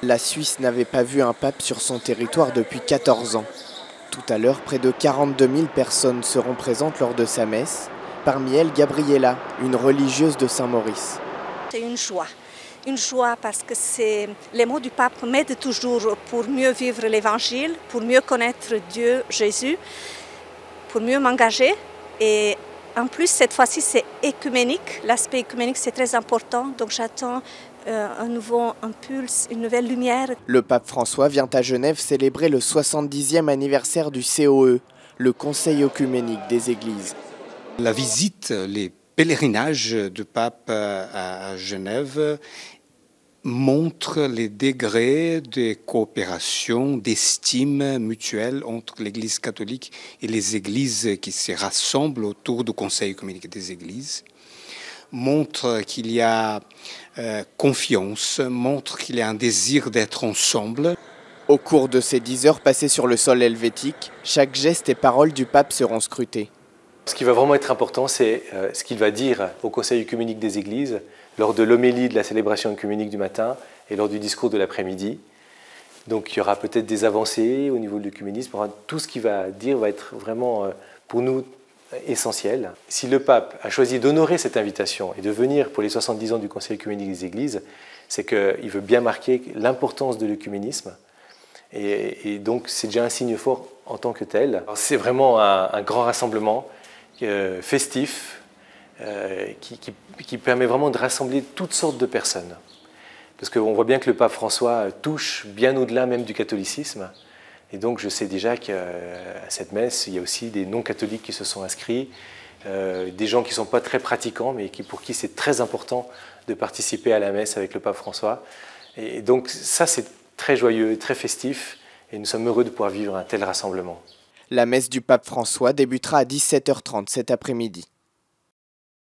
La Suisse n'avait pas vu un pape sur son territoire depuis 14 ans. Tout à l'heure, près de 42 000 personnes seront présentes lors de sa messe. Parmi elles, Gabriella, une religieuse de Saint-Maurice. C'est une joie parce que les mots du pape m'aident toujours pour mieux vivre l'évangile, pour mieux connaître Dieu, Jésus, pour mieux m'engager. Et en plus, cette fois-ci, c'est écuménique. L'aspect écuménique, c'est très important. Donc j'attends un nouveau impulse, une nouvelle lumière. Le pape François vient à Genève célébrer le 70e anniversaire du COE, le Conseil œcuménique des Églises. La visite, les pèlerinages du pape à Genève montrent les degrés de coopération, d'estime mutuelle entre l'Église catholique et les églises qui se rassemblent autour du Conseil œcuménique des Églises, montrent qu'il y a confiance, montrent qu'il y a un désir d'être ensemble. Au cours de ces 10 heures passées sur le sol helvétique, chaque geste et parole du pape seront scrutés. Ce qui va vraiment être important, c'est ce qu'il va dire au Conseil œcuménique des Églises lors de l'homélie de la célébration œcuménique du matin et lors du discours de l'après-midi. Donc il y aura peut-être des avancées au niveau de l'œcuménisme. Tout ce qu'il va dire va être vraiment pour nous essentiel. Si le pape a choisi d'honorer cette invitation et de venir pour les 70 ans du Conseil œcuménique des Églises, c'est qu'il veut bien marquer l'importance de l'œcuménisme. Et donc c'est déjà un signe fort en tant que tel. C'est vraiment un grand rassemblement festif qui permet vraiment de rassembler toutes sortes de personnes. Parce qu'on voit bien que le pape François touche bien au-delà même du catholicisme. Et donc je sais déjà qu'à cette messe, il y a aussi des non-catholiques qui se sont inscrits, des gens qui ne sont pas très pratiquants, mais pour qui c'est très important de participer à la messe avec le pape François. Et donc ça, c'est très joyeux, très festif, et nous sommes heureux de pouvoir vivre un tel rassemblement. La messe du pape François débutera à 17h30 cet après-midi.